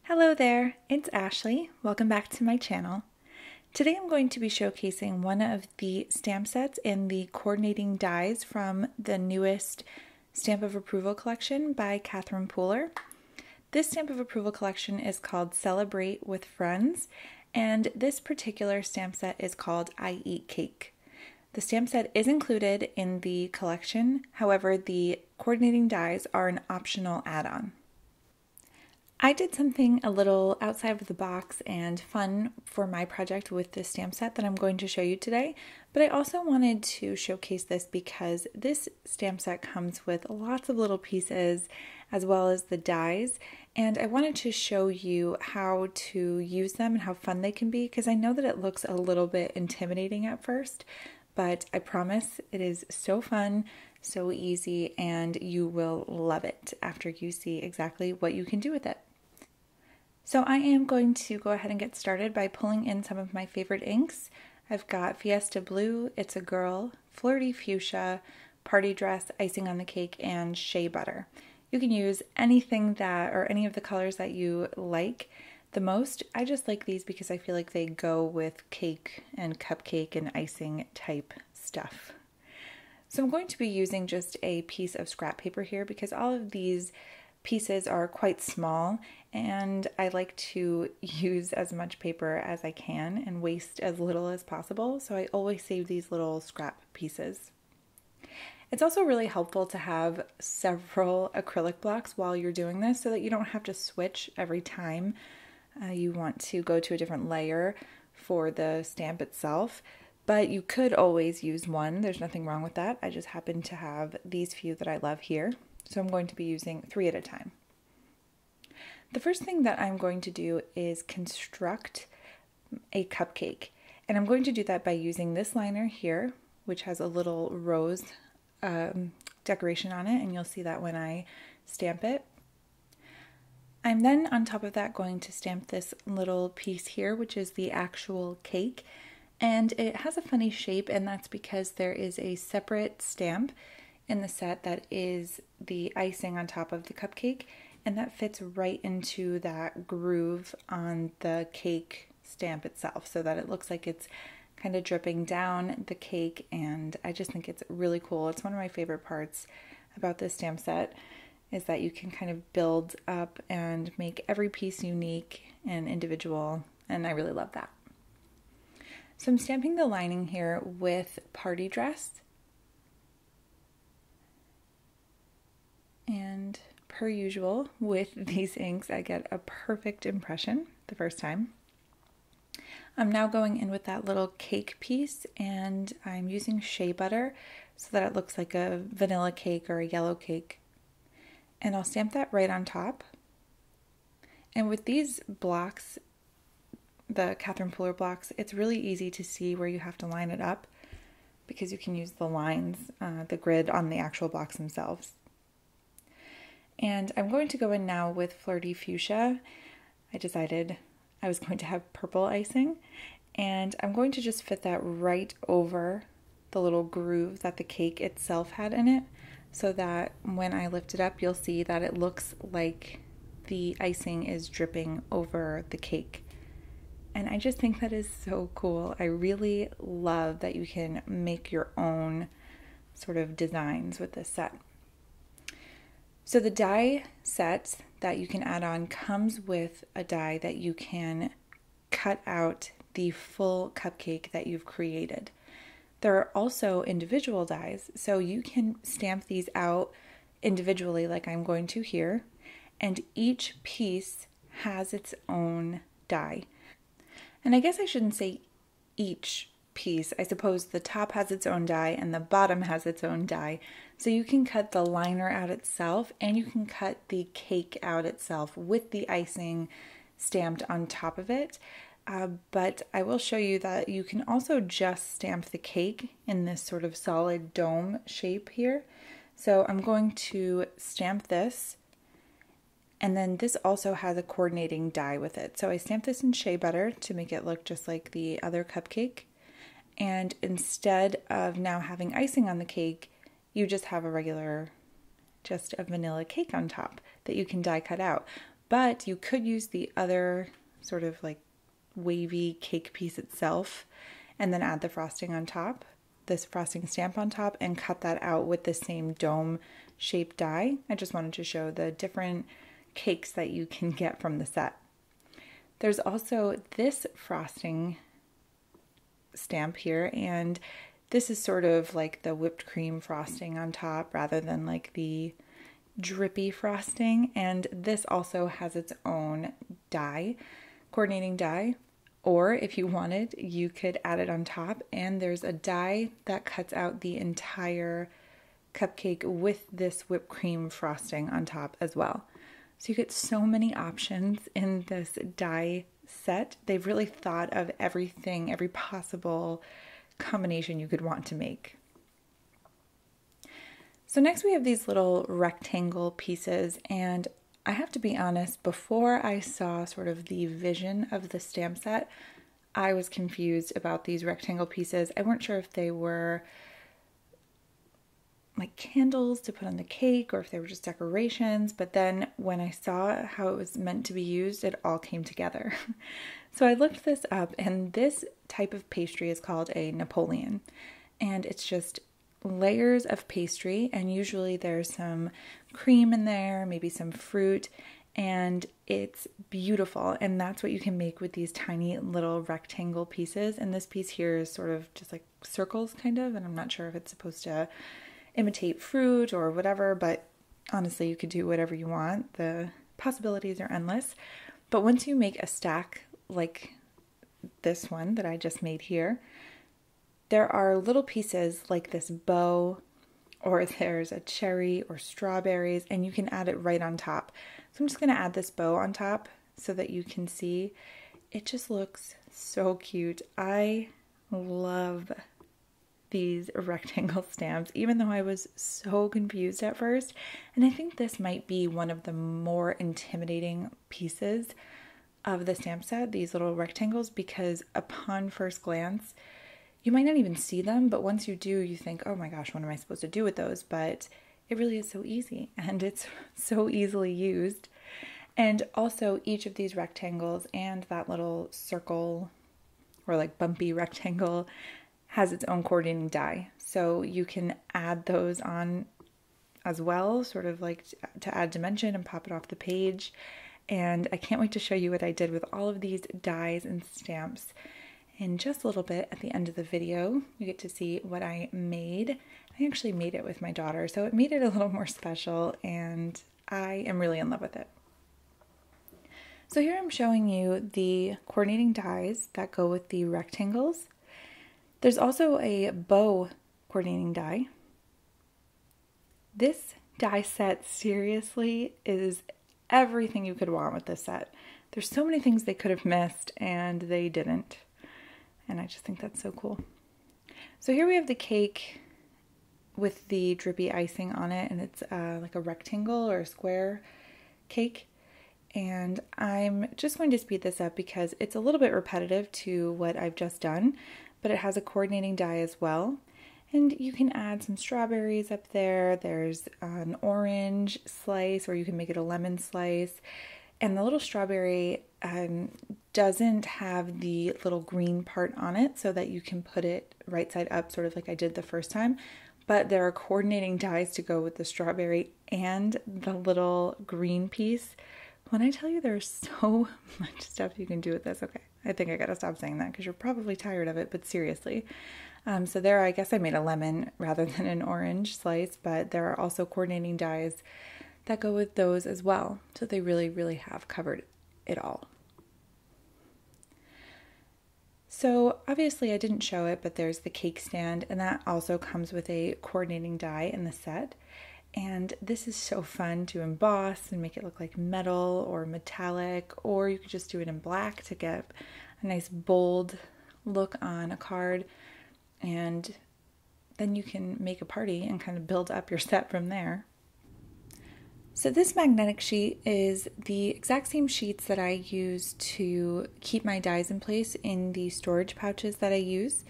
Hello there, it's Ashley. Welcome back to my channel. Today I'm going to be showcasing one of the stamp sets in the coordinating dies from the newest Stamp of Approval collection by Catherine Pooler. This Stamp of Approval collection is called Celebrate with Friends, and this particular stamp set is called I Eat Cake. The stamp set is included in the collection, however, the coordinating dies are an optional add-on. I did something a little outside of the box and fun for my project with this stamp set that I'm going to show you today, but I also wanted to showcase this because this stamp set comes with lots of little pieces as well as the dies, and I wanted to show you how to use them and how fun they can be because I know that it looks a little bit intimidating at first, but I promise it is so fun, so easy, and you will love it after you see exactly what you can do with it. So I am going to go ahead and get started by pulling in some of my favorite inks. I've got Fiesta Blue, It's a Girl, Flirty Fuchsia, Party Dress, Icing on the Cake, and Shea Butter. You can use anything that, or any of the colors that you like the most. I just like these because I feel like they go with cake and cupcake and icing type stuff. So I'm going to be using just a piece of scrap paper here because all of these pieces are quite small and I like to use as much paper as I can and waste as little as possible, so I always save these little scrap pieces. It's also really helpful to have several acrylic blocks while you're doing this so that you don't have to switch every time you want to go to a different layer for the stamp itself. But you could always use one, there's nothing wrong with that. I just happen to have these few that I love here, so I'm going to be using 3 at a time. The first thing that I'm going to do is construct a cupcake, and I'm going to do that by using this liner here, which has a little rose decoration on it, and you'll see that when I stamp it. I'm then on top of that going to stamp this little piece here, which is the actual cake. And it has a funny shape, and that's because there is a separate stamp in the set that is the icing on top of the cupcake, and that fits right into that groove on the cake stamp itself so that it looks like it's kind of dripping down the cake, and I just think it's really cool. It's one of my favorite parts about this stamp set is that you can kind of build up and make every piece unique and individual, and I really love that. So I'm stamping the lining here with Party Dress. And per usual with these inks, I get a perfect impression the first time. I'm now going in with that little cake piece, and I'm using shea butter so that it looks like a vanilla cake or a yellow cake. And I'll stamp that right on top. And with these blocks, the Catherine Pooler blocks, it's really easy to see where you have to line it up because you can use the lines, the grid on the actual blocks themselves. And I'm going to go in now with Flirty Fuchsia. I decided I was going to have purple icing, and I'm going to just fit that right over the little groove that the cake itself had in it so that when I lift it up, you'll see that it looks like the icing is dripping over the cake. And I just think that is so cool. I really love that you can make your own sort of designs with this set. So the die set that you can add on comes with a die that you can cut out the full cupcake that you've created. There are also individual dies, so you can stamp these out individually like I'm going to here, and each piece has its own die. And I guess I shouldn't say each piece. I suppose the top has its own die and the bottom has its own die. So you can cut the liner out itself and you can cut the cake out itself with the icing stamped on top of it. But I will show you that you can also just stamp the cake in this sort of solid dome shape here. So I'm going to stamp this, and then this also has a coordinating die with it. So I stamped this in shea butter to make it look just like the other cupcake. And instead of now having icing on the cake, you just have a regular, just a vanilla cake on top that you can die cut out. but you could use the other sort of like wavy cake piece itself and then add the frosting on top, this frosting stamp on top, and cut that out with the same dome shaped die. I just wanted to show the different cakes that you can get from the set. There's also this frosting stamp here, and this is sort of like the whipped cream frosting on top rather than like the drippy frosting, and this also has its own die, coordinating die, or if you wanted, you could add it on top, and there's a die that cuts out the entire cupcake with this whipped cream frosting on top as well. So you get so many options in this die set. They've really thought of everything, every possible combination you could want to make. So next we have these little rectangle pieces, and I have to be honest, before I saw sort of the vision of the stamp set, I was confused about these rectangle pieces. I weren't sure if they were like candles to put on the cake or if they were just decorations, but then when I saw how it was meant to be used, it all came together. So I looked this up, and this type of pastry is called a Napoleon, and it's just layers of pastry, and usually there's some cream in there, maybe some fruit, and it's beautiful. And that's what you can make with these tiny little rectangle pieces. And this piece here is sort of just like circles kind of, and I'm not sure if it's supposed to imitate fruit or whatever, but honestly you could do whatever you want. The possibilities are endless. But once you make a stack like this one that I just made here, there are little pieces like this bow, or there's a cherry or strawberries, and you can add it right on top. So I'm just going to add this bow on top so that you can see. It just looks so cute. I love these rectangle stamps, even though I was so confused at first. And I think this might be one of the more intimidating pieces of the stamp set, these little rectangles, because upon first glance, you might not even see them, but once you do, you think, oh my gosh, what am I supposed to do with those? But it really is so easy, and it's so easily used. And also each of these rectangles and that little circle or like bumpy rectangle has its own coordinating die. So you can add those on as well, sort of like to add dimension and pop it off the page. And I can't wait to show you what I did with all of these dies and stamps in just a little bit. At the end of the video, you get to see what I made. I actually made it with my daughter, so it made it a little more special, and I am really in love with it. So here I'm showing you the coordinating dies that go with the rectangles. There's also a bow coordinating die. This die set seriously is everything you could want with this set. There's so many things they could have missed, and they didn't. And I just think that's so cool. So here we have the cake with the drippy icing on it, and it's like a rectangle or a square cake. And I'm just going to speed this up because it's a little bit repetitive to what I've just done, but it has a coordinating die as well. And you can add some strawberries up there. There's an orange slice, or you can make it a lemon slice. And the little strawberry doesn't have the little green part on it so that you can put it right side up, sort of like I did the first time. But there are coordinating dies to go with the strawberry and the little green piece. When I tell you there's so much stuff you can do with this, okay, I think I gotta stop saying that because you're probably tired of it, but seriously. So there, I guess I made a lemon rather than an orange slice, but there are also coordinating dies that go with those as well. So they really, really have covered it all. So obviously I didn't show it, but there's the cake stand, and that also comes with a coordinating die in the set. And this is so fun to emboss and make it look like metal or metallic, or you could just do it in black to get a nice bold look on a card. And then you can make a party and kind of build up your set from there. So this magnetic sheet is the exact same sheets that I use to keep my dies in place in the storage pouches that I use.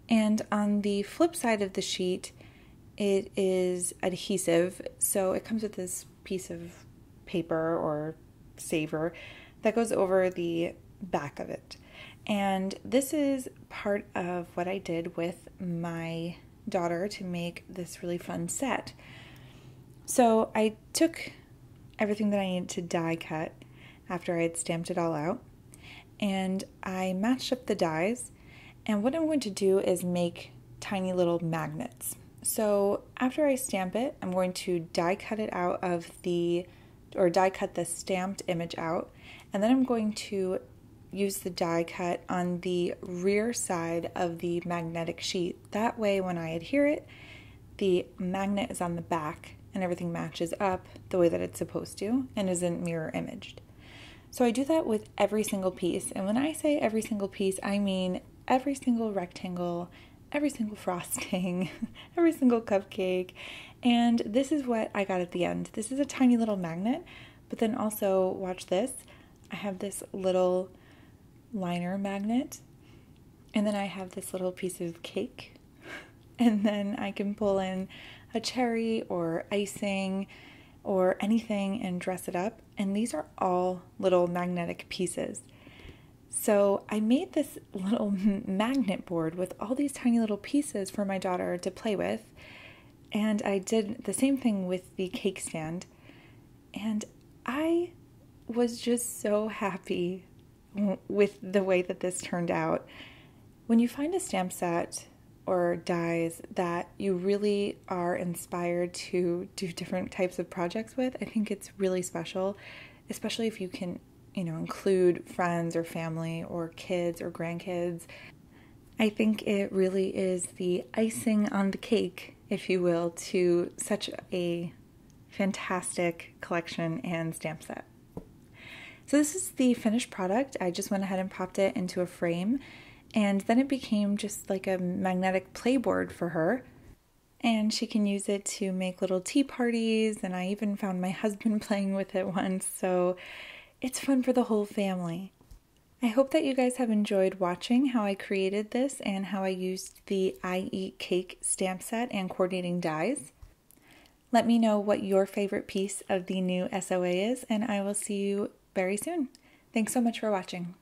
And on the flip side of the sheet, it is adhesive. So it comes with this piece of paper or saver that goes over the back of it. And this is part of what I did with my daughter to make this really fun set. So I took everything that I needed to die cut after I had stamped it all out, and I matched up the dies, and what I'm going to do is make tiny little magnets. So after I stamp it, I'm going to die cut it out of die cut the stamped image out, and then I'm going to use the die cut on the rear side of the magnetic sheet. That way when I adhere it, the magnet is on the back and everything matches up the way that it's supposed to and isn't mirror imaged. So I do that with every single piece, and when I say every single piece, I mean every single rectangle, every single frosting, every single cupcake, and this is what I got at the end. This is a tiny little magnet, but then also, watch this, I have this little liner magnet, and then I have this little piece of cake, and then I can pull in a cherry or icing or anything and dress it up, and these are all little magnetic pieces. So I made this little magnet board with all these tiny little pieces for my daughter to play with, and I did the same thing with the cake stand, and I was just so happy with the way that this turned out. When you find a stamp set or dies that you really are inspired to do different types of projects with, I think it's really special, especially if you can, include friends or family or kids or grandkids. I think it really is the icing on the cake, if you will, to such a fantastic collection and stamp set. So this is the finished product. I just went ahead and popped it into a frame, and then it became just like a magnetic playboard for her, and she can use it to make little tea parties, and I even found my husband playing with it once, so it's fun for the whole family. I hope that you guys have enjoyed watching how I created this and how I used the I Eat Cake stamp set and coordinating dies. Let me know what your favorite piece of the new SOA is, and I will see you very soon. Thanks so much for watching.